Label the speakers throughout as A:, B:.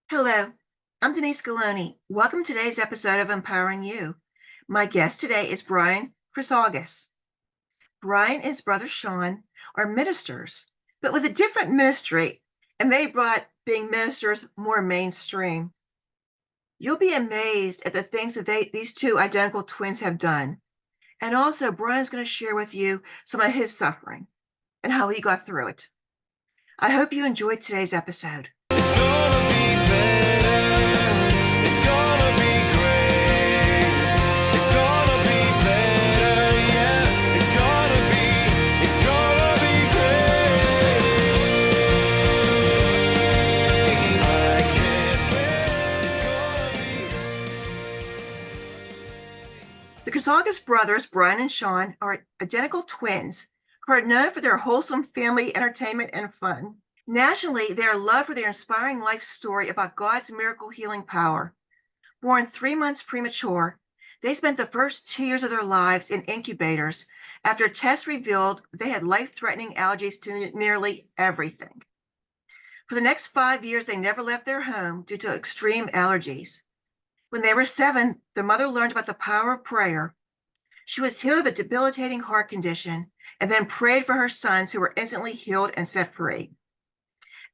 A: Hello, I'm Denise Galoni. Welcome to today's episode of Empowering You. My guest today is Brian Chrysogis. Brian and his brother Sean are ministers, but with a different ministry, and they brought being ministers more mainstream. You'll be amazed at the things that these two identical twins have done. And also, Brian's going to share with you some of his suffering and how he got through it. I hope you enjoyed today's episode.
B: It's gonna be better. It's gonna be great. It's gonna be better. Yeah. It's gonna be great. I can't wait. It's gonna be
A: The Chrysogis brothers, Brian and Sean, are identical twins who are known for their wholesome family entertainment and fun. Nationally, they are loved for their inspiring life story about God's miracle healing power. Born 3 months premature, they spent the first 2 years of their lives in incubators after tests revealed they had life-threatening allergies to nearly everything. For the next 5 years, they never left their home due to extreme allergies. When they were 7, their mother learned about the power of prayer. She was healed of a debilitating heart condition and then prayed for her sons, who were instantly healed and set free.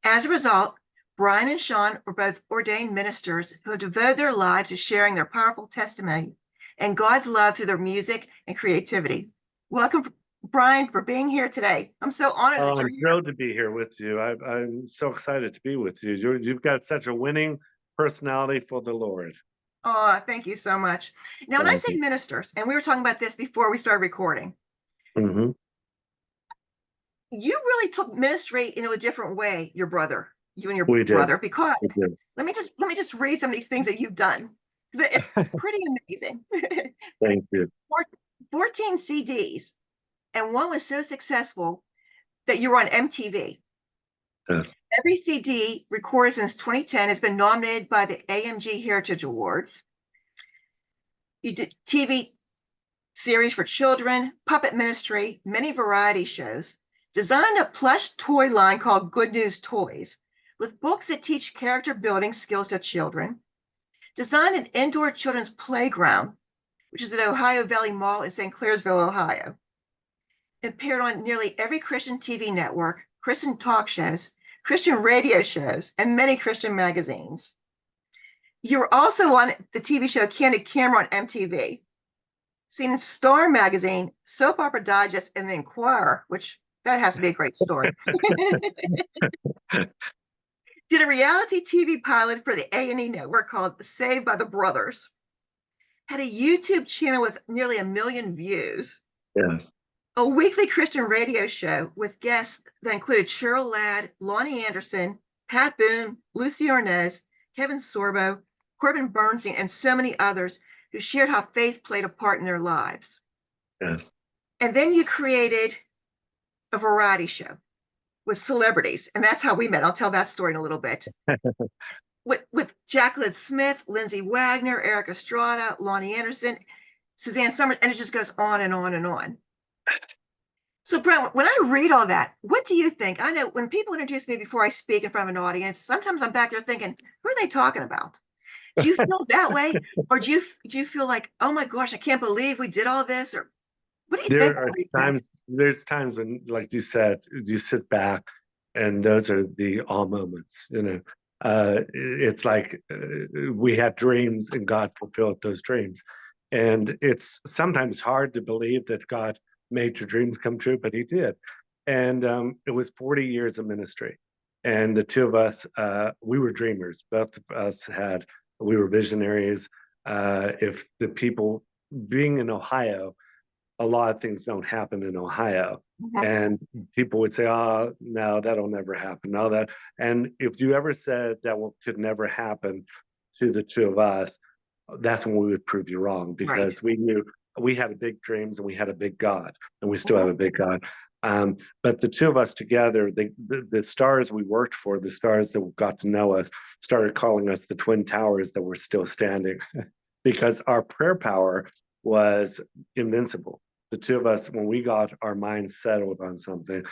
A: As a result, Brian and Sean were both ordained ministers who have devoted their lives to sharing their powerful testimony and God's love through their music and creativity. Welcome, Brian, for being here today. I'm so honored that
C: Oh,
A: you're
C: I'm
A: here.
C: thrilled to be here with you. I'm so excited to be with you. You've got such a winning personality for the Lord.
A: Oh, thank you so much. Now, when I
C: Thank
A: say
C: you.
A: ministers, and we were talking about this before we started recording,
C: Mhm.
A: you really took ministry into a different way, you and your
C: We did.
A: brother, because
C: We did.
A: let me just read some of these things that you've done, because it's pretty amazing.
C: Thank you.
A: 14 CDs, and one was so successful that you were on MTV.
C: Yes.
A: Every CD recorded since 2010 has been nominated by the AMG Heritage Awards. You did TV series for children, puppet ministry, many variety shows, designed a plush toy line called Good News Toys with books that teach character building skills to children, designed an indoor children's playground, which is at Ohio Valley Mall in St. Clairsville, Ohio. Appeared on nearly every Christian TV network, Christian talk shows, Christian radio shows, and many Christian magazines. You were also on the TV show Candid Camera on MTV, seen in Star Magazine, Soap Opera Digest, and The Inquirer, which that has to be a great story. Did a reality TV pilot for the A&E network called Saved by the Brothers. Had a YouTube channel with nearly 1 million views.
C: Yes.
A: A weekly Christian radio show with guests that included Cheryl Ladd, Lonnie Anderson, Pat Boone, Lucy Arnaz, Kevin Sorbo, Corbin Bernstein, and so many others who shared how faith played a part in their lives.
C: Yes.
A: And then you created a variety show with celebrities, and that's how we met. I'll tell that story in a little bit. With Jacqueline Smith, Lindsay Wagner, Eric Estrada, Lonnie Anderson, Suzanne Summers, and it just goes on and on and on. So, Brian, when I read all that, what do you think? I know when people introduce me before I speak in front of an audience, sometimes I'm back there thinking, who are they talking about? Do you feel that way, or do you feel like, oh my gosh, I can't believe we did all this? Or what do you think?
C: There's times when, like you said, you sit back and those are the all moments, it's like we had dreams and God fulfilled those dreams. And it's sometimes hard to believe that God made your dreams come true, but he did. And it was 40 years of ministry. And the two of us, we were dreamers. Both of us we were visionaries. If the people being in Ohio, a lot of things don't happen in Ohio.
A: Mhm.
C: And people would say, oh, no, that'll never happen. No, that. And if you ever said that could never happen to the two of us, that's when we would prove you wrong,
A: Right.
C: because we knew we had big dreams and we had a big God, and we still
A: Mhm.
C: have a big God. But the two of us together, the stars we worked for, the stars that got to know us, started calling us the Twin Towers that were still standing because our prayer power was invincible. The two of us, when we got our minds settled on something,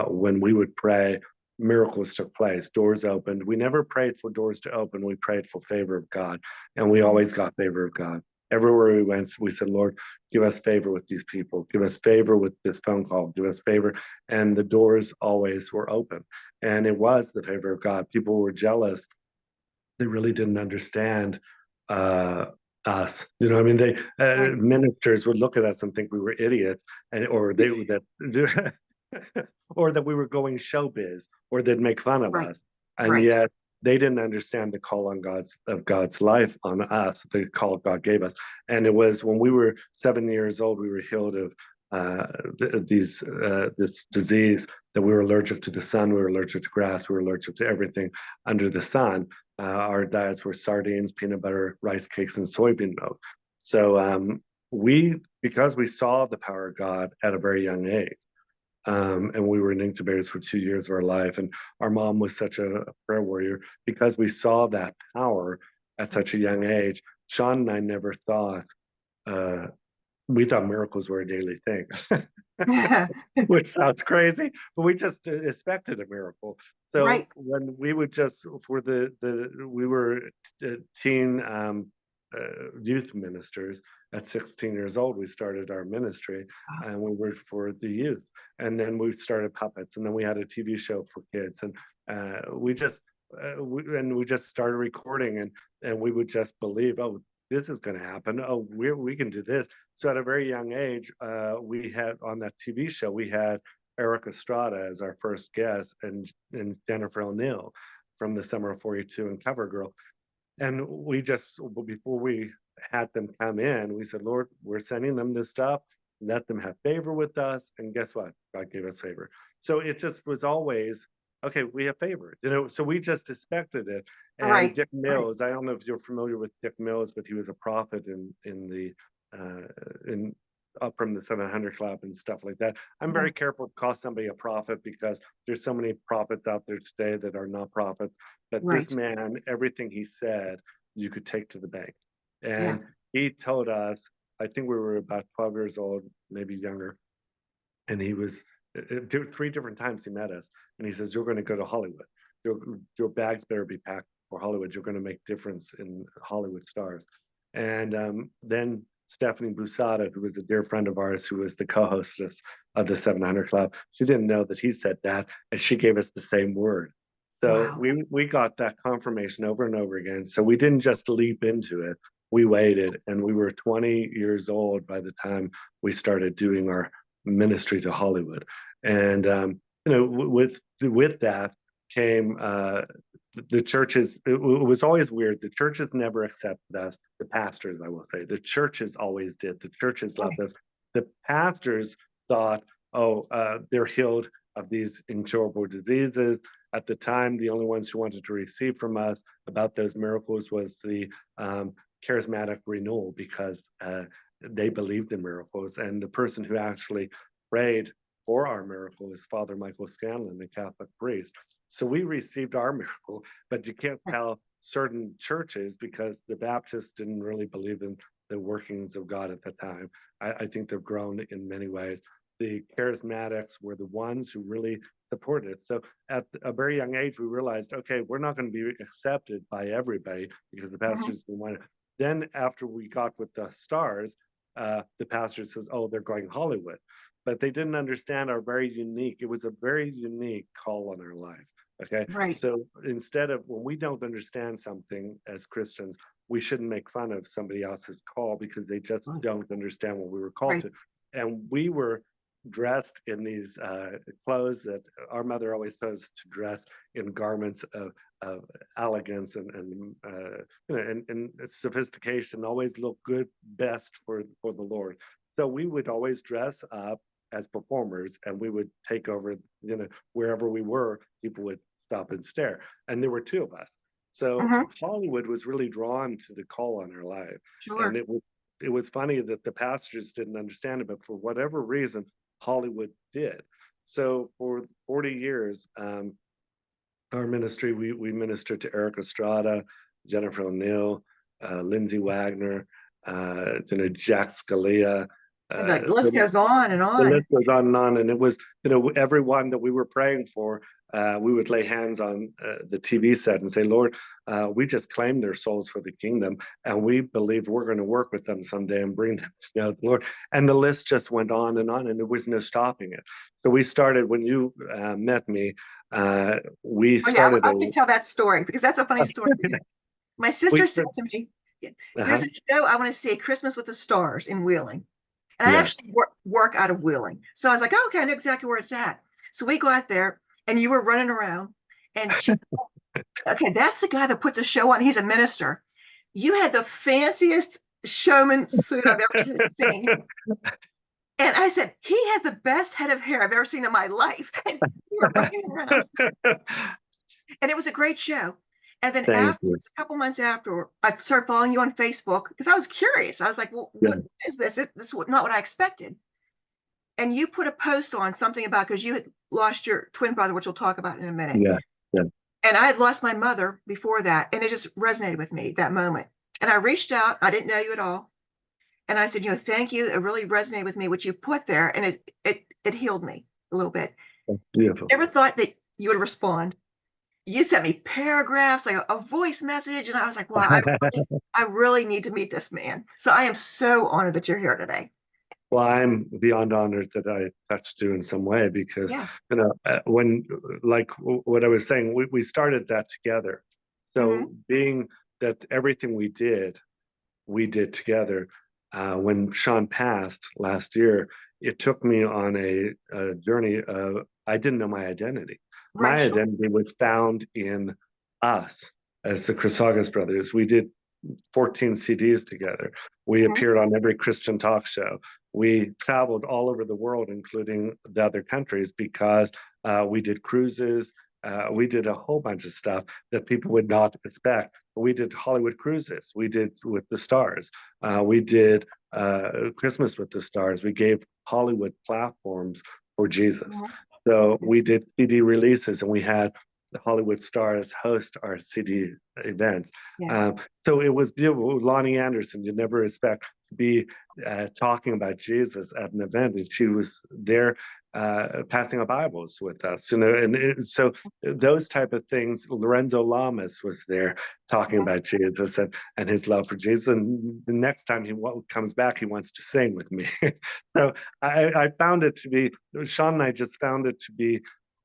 C: when we would pray, miracles took place, doors opened. We never prayed for doors to open. We prayed for favor of God, and we always got favor of God. Everywhere we went, we said, Lord, give us favor with these people, give us favor with this phone call, give us favor. And the doors always were open. And it was the favor of God. People were jealous. They really didn't understand uh, us. You know, I mean, they
A: Right.
C: ministers would look at us and think we were idiots, and or they would that or that we were going showbiz, or they'd make fun of
A: Right.
C: us, and
A: Right.
C: yet they didn't understand the call on God's life on us, the call God gave us. And it was when we were 7 years old, we were healed of this disease, that we were allergic to the sun, we were allergic to grass, we were allergic to everything under the sun. Our diets were sardines, peanut butter, rice cakes, and soybean milk. So because we saw the power of God at a very young age, and we were in incubators for 2 years of our life, and our mom was such a prayer warrior, because we saw that power at such a young age. Sean and I never thought, uh, we thought miracles were a daily thing. Which sounds crazy, but we just expected a miracle. So
A: Right.
C: when we would just for we were teen youth ministers. At 16 years old, we started our ministry, and we worked for the youth. And then we started puppets, and then we had a TV show for kids, and we just started recording, and we would just believe, oh, this is going to happen. Oh, we can do this. So at a very young age, we had on that TV show, we had Eric Estrada as our first guest, and Jennifer O'Neill from the Summer of 42 and CoverGirl. And we just, before we had them come in, we said, Lord, we're sending them this stuff. Let them have favor with us. And guess what? God gave us favor. So it just was always, okay, we have favor, so we just expected it. And
A: Right.
C: Dick
A: Right.
C: Mills, I don't know if you're familiar with Dick Mills, but he was a prophet in the in up from the 700 Club and stuff like that. I'm very careful to call somebody a prophet, because there's so many prophets out there today that are not prophets. But this
A: Right.
C: man, everything he said, you could take to the bank.
A: Yeah.
C: And he told us, I think we were about 12 years old, maybe younger, and he was 3 different times he met us, and he says, you're going to go to Hollywood. Your bags better be packed for Hollywood. You're going to make difference in Hollywood stars. And then Stephanie Busada, who was a dear friend of ours, who was the co-hostess of the 700 Club, she didn't know that he said that, and she gave us the same word. So
A: Wow.
C: we got that confirmation over and over again. So we didn't just leap into it. We waited, and we were 20 years old by the time we started doing our ministry to Hollywood. And with that came the churches. It was always weird. The churches never accepted us. The pastors, I will say, the churches always did. The churches loved us. The pastors thought, oh, they're healed of these incurable diseases. At the time, the only ones who wanted to receive from us about those miracles was the charismatic renewal, because they believed in miracles. And the person who actually prayed for our miracle is Father Michael Scanlon, the Catholic priest. So we received our miracle, but you can't tell certain churches, because the Baptists didn't really believe in the workings of God at the time. I think they've grown in many ways. The charismatics were the ones who really supported it. So at a very young age, we realized, okay, we're not going to be accepted by everybody, because the pastors didn't want it. Then after we got with the stars, the pastor says, oh, they're going Hollywood. But they didn't understand our very unique, it was a very unique call on our life. Okay.
A: Right.
C: So instead of, when we don't understand something as Christians, we shouldn't make fun of somebody else's call, because they just don't understand what we were called
A: Right.
C: to. And we were dressed in these clothes that our mother always told us to dress in, garments of elegance and sophistication, always look good, best for the Lord. So we would always dress up as performers, and we would take over, wherever we were, people would stop and stare. And there were 2 of us. So Hollywood was really drawn to the call on our life. And
A: Sure.
C: it was funny that the pastors didn't understand it, but for whatever reason, Hollywood did. So for 40 years, our ministry, we ministered to Eric Estrada, Jennifer O'Neill, Lindsay Wagner, Jack Scalia.
A: And the list goes on and
C: The
A: on.
C: list goes on and on. And it was, everyone that we were praying for, we would lay hands on the TV set and say, Lord, we just claimed their souls for the kingdom, and we believe we're going to work with them someday and bring them to know the Lord. And the list just went on, and there was no stopping it. So we started when you met me. We
A: Oh yeah,
C: started
A: I can tell that story because that's a funny story. My sister
C: we,
A: said to me, "There's
C: uh-huh,
A: a show I want to see, Christmas with the Stars in Wheeling." And I
C: yeah,
A: actually work out of Wheeling. So I was like, oh, okay, I know exactly where it's at. So we go out there and you were running around and she, okay, that's the guy that put the show on. He's a minister. You had the fanciest showman suit I've ever seen. And I said, he has the best head of hair I've ever seen in my life. And you were running around. And it was a great show. And then
C: thank you.
A: afterwards, a couple months after, I started following you on Facebook because I was curious. I was like, well,
C: Yeah,
A: what is this? This is not what I expected. And you put a post on something about because you had lost your twin brother, which we'll talk about in a minute.
C: yeah, yeah.
A: And I had lost my mother before that, and it just resonated with me that moment. And I reached out. I didn't know you at all, and I said, thank you. It really resonated with me what you put there, and it healed me a little bit.
C: That's beautiful.
A: Never thought that you would respond. You sent me paragraphs, like a voice message, and I was like, wow, I really need to meet this man. So I am so honored that you're here today.
C: Well, I'm beyond honored that I touched you in some way because,
A: Yeah.
C: when, like what I was saying, we started that together.
A: Hmm.
C: So being that everything we did together. When Sean passed last year, it took me on a journey of, I didn't know my identity.
A: Right.
C: My
A: Sure.
C: identity was found in us as the Chrysogas brothers. We did 14 CDs together. We
A: Mhm.
C: appeared on every Christian talk show. We traveled all over the world, including the other countries, because we did cruises. We did a whole bunch of stuff that people would not expect. We did Hollywood cruises. We did with the stars. We did Christmas with the stars. We gave Hollywood platforms for Jesus.
A: Mhm.
C: So we did CD releases, and we had the Hollywood stars host our CD events.
A: Yeah.
C: Um, so it was beautiful. Lonnie Anderson, you never expect to be talking about Jesus at an event, and she was there passing out Bibles with us. So those type of things. Lorenzo Lamas was there talking
A: Mhm.
C: about Jesus and his love for Jesus. And the next time he comes back, he wants to sing with me. So I found it to be, Sean and I just found it to be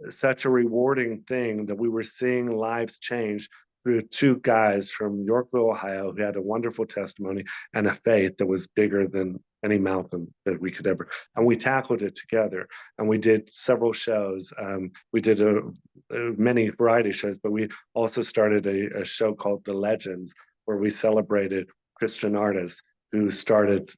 C: such a rewarding thing that we were seeing lives change through two guys from Yorkville, Ohio, who had a wonderful testimony and a faith that was bigger than any mountain that we could ever. And we tackled it together, and we did several shows. We did many variety shows, but we also started a show called The Legends, where we celebrated Christian artists who started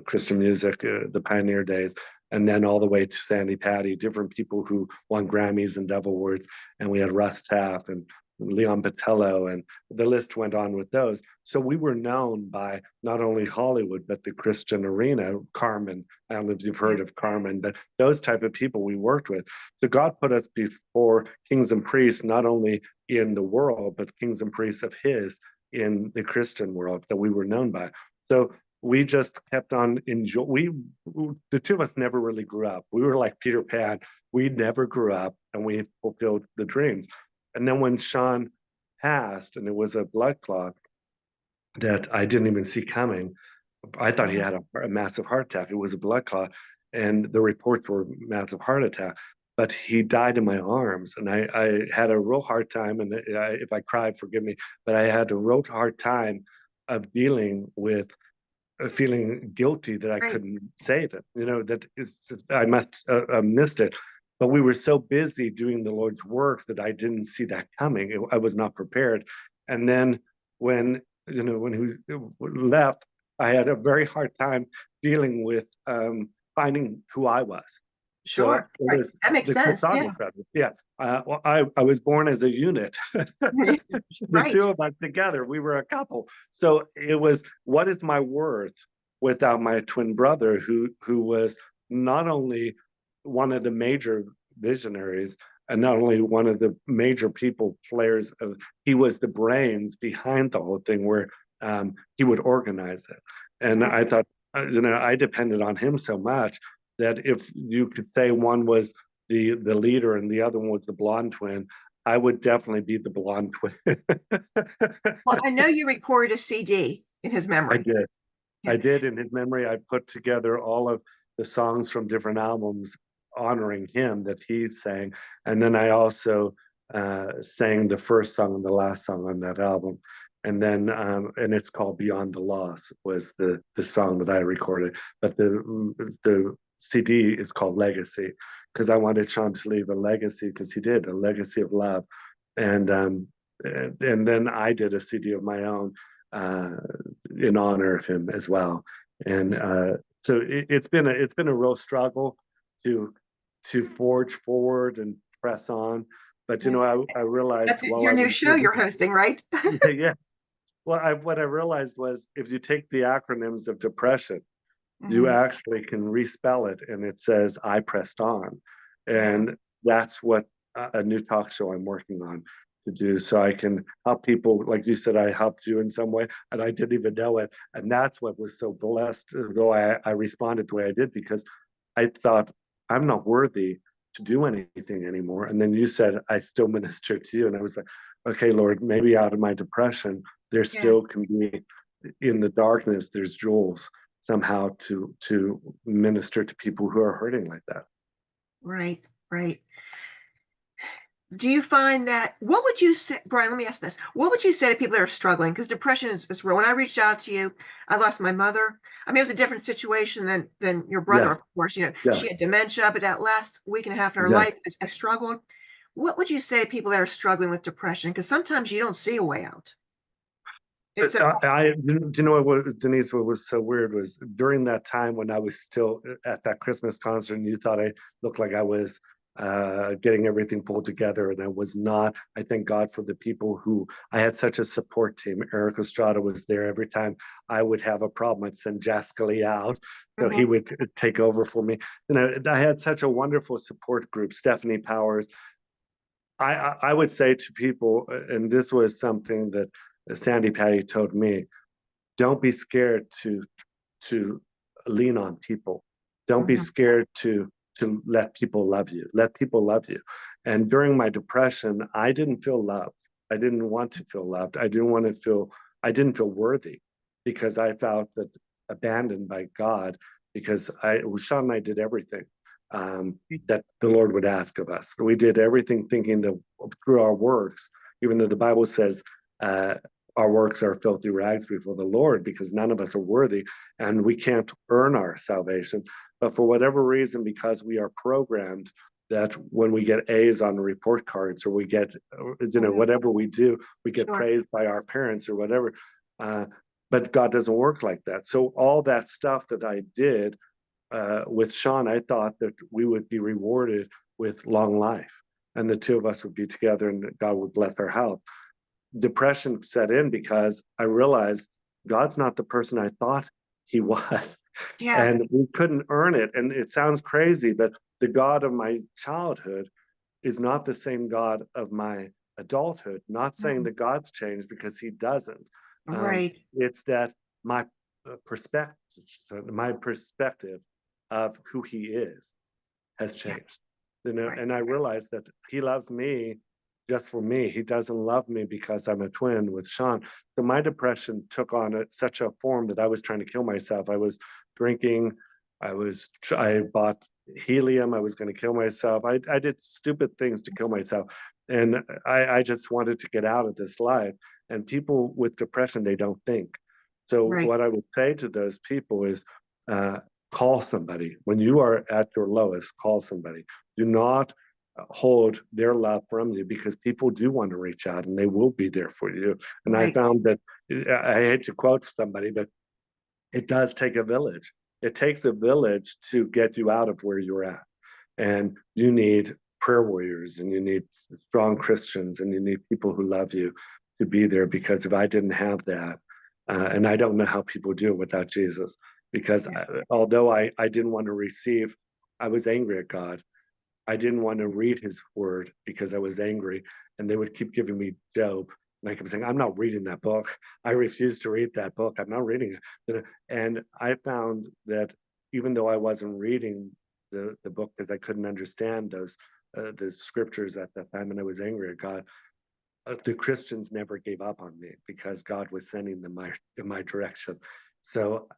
C: Christian music, the pioneer days, and then all the way to Sandy Patty, different people who won Grammys and Devil Words. And we had Russ Taff and Leon Botello, and the list went on with those. So we were known by not only Hollywood, but the Christian arena. Carmen, I don't know if you've heard of Carmen, but those type of people we worked with. So God put us before kings and priests, not only in the world, but kings and priests of his in the Christian world that we were known by. So we just kept on the two of us never really grew up. We were like Peter Pan. We never grew up, and we fulfilled the dreams. And then when Sean passed, and it was a blood clot that I didn't even see coming, I thought he had a massive heart attack. It was a blood clot, and the reports were massive heart attack. But he died in my arms, and I had a real hard time. And if I cried, forgive me, but I had a real hard time of dealing with feeling guilty that I
A: Right.
C: couldn't save him. That it's just, I missed it. But we were so busy doing the Lord's work that I didn't see that coming. I was not prepared. And then when when he left, I had a very hard time dealing with finding who I was. So
A: Sure. Right. That makes
C: the
A: sense. Yeah.
C: Christopher brothers. Yeah. Well, I was born as a unit. The
A: Right.
C: two of us together, we were a couple. So it was, what is my worth without my twin brother, who was not only one of the major visionaries and not only one of the major players of, he was the brains behind the whole thing, where he would organize it. And
A: Mhm.
C: I thought, I depended on him so much that if you could say one was the leader and the other one was the blonde twin, I would definitely be the blonde twin.
A: Well, I know you recorded a CD in his
C: I
A: memory.
C: did.
A: Yeah.
C: I did in his memory. I put together all of the songs from different albums honoring him that he sang, and then I also sang the first song and the last song on that album, and then and it's called "Beyond the Loss" was the song that I recorded, but the CD is called Legacy because I wanted Sean to leave a legacy because he did a legacy of love, and and then I did a CD of my own uh, in honor of him as well. And so it's been a real struggle to forge forward and press on. But you
A: Yeah.
C: know, I realized
A: That's
C: while
A: your
C: I
A: new
C: was
A: show
C: doing
A: you're hosting, right?
C: it, yeah. Well, what I realized was if you take the acronyms of depression, you
A: Mhm.
C: actually can respell it, and it says "I pressed on,"
A: Yeah.
C: and that's what a new talk show I'm working on to do, so I can help people. Like you said, I helped you in some way, and I didn't even know it, and that's what was so blessed. Though I responded the way I did because I thought I'm not worthy to do anything anymore, and then you said I still minister to you, and I was like, okay, Lord, maybe out of my depression, there
A: Yeah.
C: still can be in the darkness. There's jewels somehow to minister to people who are hurting like that.
A: Right. Right. Do you find that what would you say, Brian? Let me ask this. What would you say to people that are struggling? Because depression is real. When I reached out to you, I lost my mother. I mean, it was a different situation than your brother,
C: Yes,
A: of course. You know, she
C: yes,
A: had dementia, but that last week and a half in her
C: yes.
A: life, I struggled. What would you say to people that are struggling with depression? Because sometimes you don't see a way out. It's a
C: Do you know what was, Denise, what was so weird was during that time when I was still at that Christmas concert and you thought I looked like I was getting everything pulled together and I was not. I thank God for the people who I had such a support team. Eric Estrada was there every time I would have a problem. I'd send Jascally out. So he
A: Mhm.
C: would take over for me. You know, I had such a wonderful support group, Stephanie Powers. I would say to people, and this was something that Sandy Patty told me, don't be scared to lean on people. Don't be
A: Mhm.
C: scared to let people love you. Let people love you. And during my depression, I didn't feel loved. I didn't want to feel loved. I didn't feel worthy because I felt that abandoned by God because Sean and I did everything that the Lord would ask of us. We did everything thinking that through our works, even though the Bible says uh, our works are filthy rags before the Lord because none of us are worthy and we can't earn our salvation. But for whatever reason, because we are programmed that when we get A's on report cards or we get,
A: Mhm.
C: whatever we do, we get
A: Sure.
C: praised by our parents or whatever. Uh, but God doesn't work like that. So all that stuff that I did with Sean, I thought that we would be rewarded with long life and the two of us would be together and God would bless our health. Depression set in because I realized God's not the person I thought he was.
A: Yeah.
C: And we couldn't earn it. And it sounds crazy, but the God of my childhood is not the same God of my adulthood. Not saying
A: Mhm.
C: that God's changed because he doesn't.
A: Right.
C: It's that my perspective, my perspective of who he is has
A: Yeah.
C: changed.
A: Right.
C: And I realized that he loves me just for me. He doesn't love me because I'm a twin with Sean. So my depression took on such a form that I was trying to kill myself. I was drinking. I bought helium. I was going to kill myself. I did stupid things to kill myself. And I just wanted to get out of this life. And people with depression, they don't think. So
A: Right.
C: what I would say to those people is, uh, call somebody. When you are at your lowest, call somebody. Do not hold their love from you because people do want to reach out and they will be there for you. And I
A: Right.
C: found that I hate to quote somebody, but it does take a village. It takes a village to get you out of where you're at. And you need prayer warriors and you need strong Christians and you need people who love you to be there because if I didn't have that, and I don't know how people do it without Jesus, because
A: Yeah.
C: although I didn't want to receive, I was angry at God. I didn't want to read his word because I was angry. And they would keep giving me Job. And I kept saying, I'm not reading that book. I refuse to read that book. I'm not reading it. And I found that even though I wasn't reading the book because I couldn't understand those the scriptures at that time, and I was angry at God. The Christians never gave up on me because God was sending them in my direction. So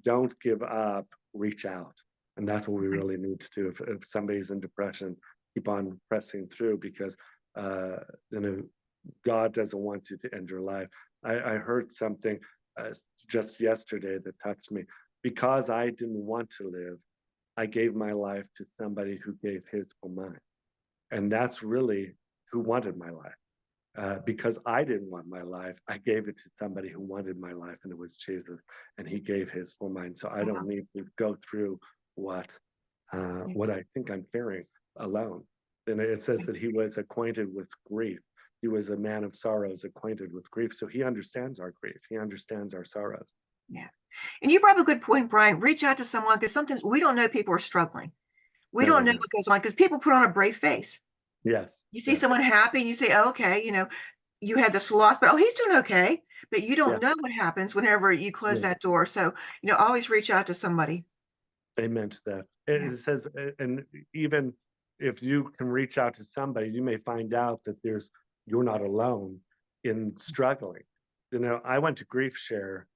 C: don't give up, reach out. And that's what we
A: Right.
C: really need to do. If somebody's in depression, keep on pressing through because, uh, you know, God doesn't want you to end your life. I heard something just yesterday that touched me. Because I didn't want to live, I gave my life to somebody who gave his for mine. And that's really who wanted my life. Because I didn't want my life, I gave it to somebody who wanted my life, and it was Jesus, and He gave His for mine. So I
A: Wow.
C: don't need to go through
A: Yeah.
C: what I think I'm carrying alone. And it says that He was acquainted with grief. He was a man of sorrows, acquainted with grief. So He understands our grief. He understands our sorrows.
A: Yeah. And you brought up a good point, Brian. Reach out to someone because sometimes we don't know people are struggling. We
C: No,
A: don't
C: we
A: know
C: don't.
A: what goes on because people put on a brave face.
C: Yes,
A: You see
C: yes,
A: someone happy and you say, oh, okay, you had this loss, but oh, he's doing okay. But you
C: yeah,
A: don't know what happens whenever you close
C: yeah.
A: that door. So, always reach out to somebody.
C: Amen to that.
A: Yeah.
C: It says, and even if you can reach out to somebody, you may find out that you're not alone in struggling. I went to Grief Share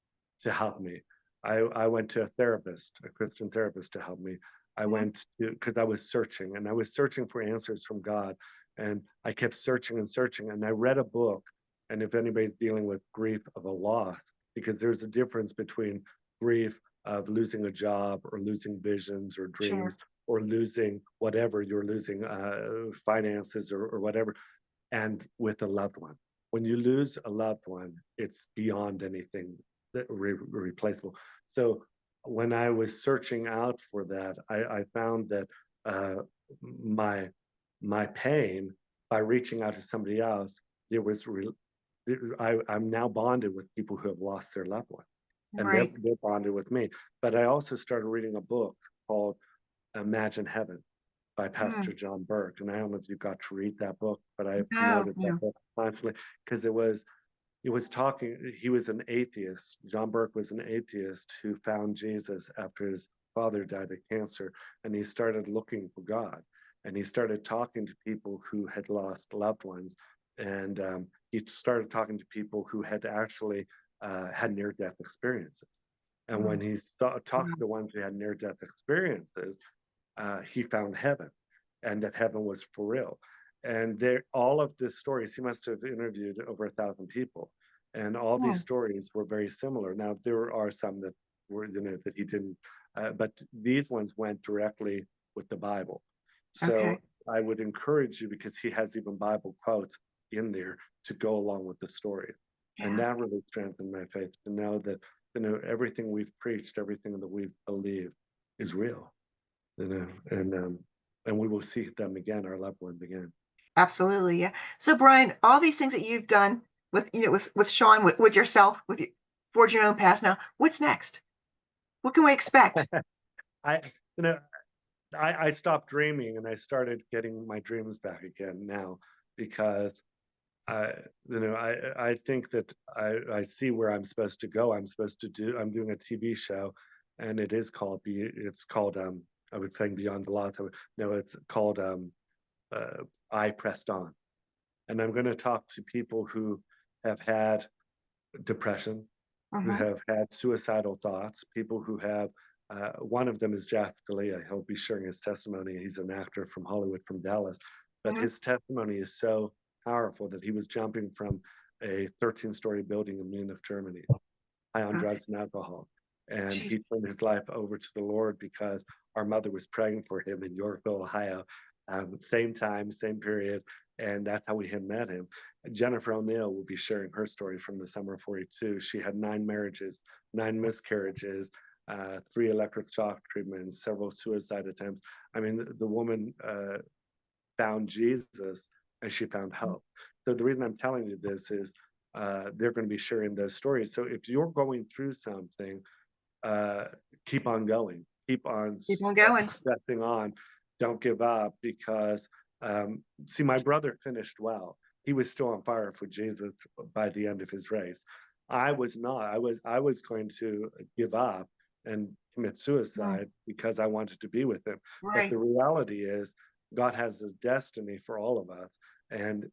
C: to help me. I went to a therapist, a Christian therapist to help me. I
A: Mhm.
C: went to because I was searching and I was searching for answers from God. And I kept searching and searching. And I read a book. And if anybody's dealing with grief of a loss, because there's a difference between grief of losing a job or losing visions or
A: Sure.
C: dreams or losing whatever you're losing, finances or whatever, and with a loved one. When you lose a loved one, it's beyond anything that replaceable. So when I was searching out for that, I found that uh, my my pain by reaching out to somebody else, there was I'm now bonded with people who have lost their loved one and
A: Right.
C: they're bonded with me. But I also started reading a book called Imagine Heaven by
A: Mm.
C: Pastor John Burke. And I don't know if you got to read that book, but I have
A: No,
C: promoted that
A: no.
C: book constantly because it was talking, he was an atheist. John Burke was an atheist who found Jesus after his father died of cancer. And he started looking for God. And he started talking to people who had lost loved ones. And he started talking to people who had actually had near death experiences. And when
A: Mm.
C: he talked to the ones who had near death experiences, he found heaven and that heaven was for real. And there, all of the stories, he must have interviewed over 1,000 people. And all these
A: Mm.
C: stories were very similar. Now, there are some that were, that he didn't, but these ones went directly with the Bible.
A: Okay.
C: So I would encourage you because he has even Bible quotes in there to go along with the story. And
A: Yeah.
C: that really strengthened my faith to know that, everything we've preached, everything that we've believed is real, and we will see them again, our loved ones again.
A: Absolutely. Yeah. So, Brian, all these things that you've done with Sean, with yourself, with you, forge your own path now, what's next? What can we expect?
C: I, you know, I stopped dreaming and I started getting my dreams back again now because I, I think that I see where I'm supposed to go. I'm doing a TV show and it's called, I would say Beyond the Lots. No, it's called, I Pressed On. And I'm going to talk to people who have had depression, who
A: Hmm.
C: have had suicidal thoughts, people who have, one of them is Jack Scalia. He'll be sharing his testimony. He's an actor from Hollywood, from Dallas, but
A: Hmm.
C: his testimony is so powerful that he was jumping from a 13-story building in Munich, Germany, high on
A: Okay.
C: drugs and alcohol. And
A: Jeez.
C: he turned his life over to the Lord because our mother was praying for him in Yorkville, Ohio, same time, same period. And that's how we had met him. Jennifer O'Neill will be sharing her story from the summer of 42. She had 9 marriages, 9 miscarriages, 3 electric shock treatments, several suicide attempts. I mean, the woman found Jesus and she found hope. So the reason I'm telling you this is they're going to be sharing those stories. So if you're going through something, uh, keep on going, keep on
A: Keep on going.
C: pressing on, don't give up because see, my brother finished well. He was still on fire for Jesus by the end of his race. I was not. I was going to give up and commit suicide because I wanted to be with him. But
A: Right.
C: the reality is, God has this destiny for all of us, and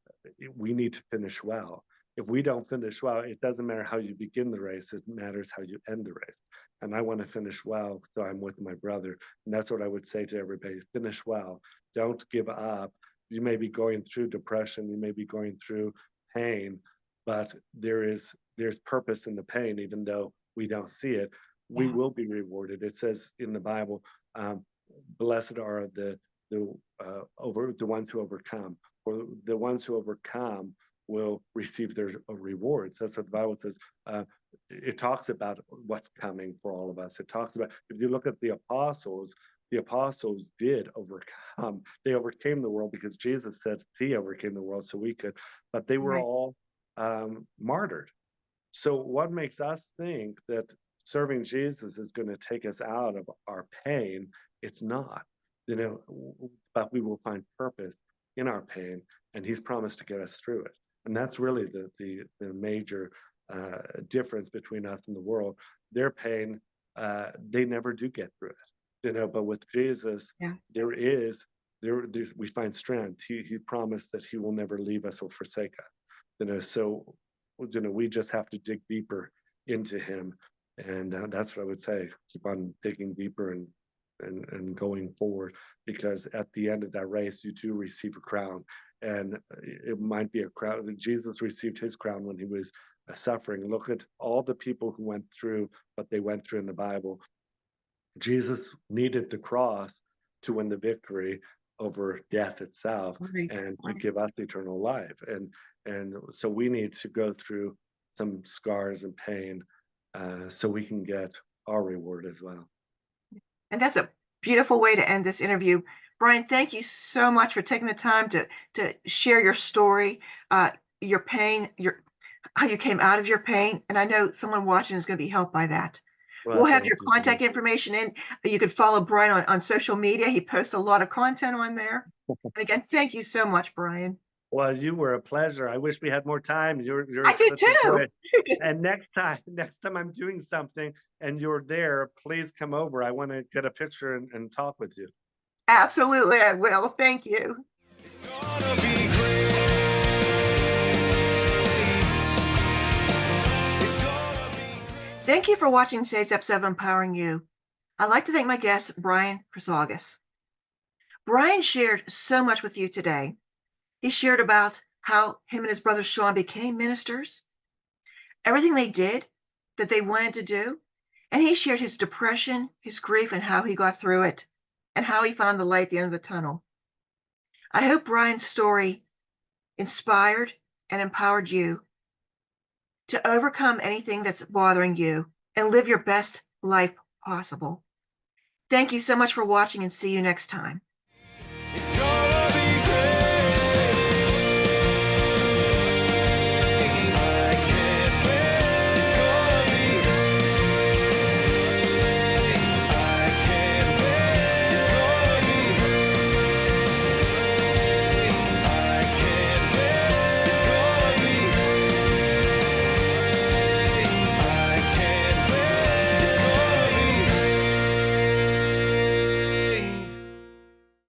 C: we need to finish well. If we don't finish well, it doesn't matter how you begin the race, it matters how you end the race. And I want to finish well, so I'm with my brother. And that's what I would say to everybody: finish well. Don't give up. You may be going through depression, you may be going through pain, but there's purpose in the pain, even though we don't see it. We
A: Yeah.
C: will be rewarded. It says in the Bible, blessed are the ones who overcome, or the ones who overcome will receive their rewards. That's what the Bible says. It talks about what's coming for all of us. It talks about, if you look at the apostles did overcome. They overcame the world because Jesus said he overcame the world so we could, but they were
A: Right.
C: all martyred. So what makes us think that serving Jesus is going to take us out of our pain? It's not, but we will find purpose in our pain, and he's promised to get us through it. And that's really the major difference between us and the world. Their pain, they never do get through it, but with Jesus,
A: Yeah.
C: we find strength. He promised that he will never leave us or forsake us, so we just have to dig deeper into him. And that's what I would say: keep on digging deeper and going forward, because at the end of that race you do receive a crown. And it might be a crown. Jesus received his crown when he was suffering. Look at all the people who went through what they went through in the Bible. Jesus needed the cross to win the victory over death itself
A: Right.
C: and to
A: Right.
C: give us eternal life. And so we need to go through some scars and pain so we can get our reward as well.
A: And that's a beautiful way to end this interview. Brian, thank you so much for taking the time to share your story, your pain, your how you came out of your pain. And I know someone watching is going to be helped by that.
C: Well,
A: We'll have
C: thank
A: your
C: you.
A: contact information in. You can follow Brian on social media. He posts a lot of content on there. And again, thank you so much, Brian.
C: Well, you were a pleasure. I wish we had more time. You're
A: I do
C: such a joy.
A: too.
C: And next time I'm doing something and you're there, please come over. I want to get a picture and talk with you.
A: Absolutely, I will. Thank you.
B: It's gonna be great. It's gonna be great.
A: Thank you for watching today's episode of Empowering You. I'd like to thank my guest, Brian Chrysagis. Brian shared so much with you today. He shared about how him and his brother Sean became ministers, everything they did that they wanted to do, and he shared his depression, his grief, and how he got through it, and how he found the light at the end of the tunnel. I hope Brian's story inspired and empowered you to overcome anything that's bothering you and live your best life possible. Thank you so much for watching, and see you next time.
B: It's gonna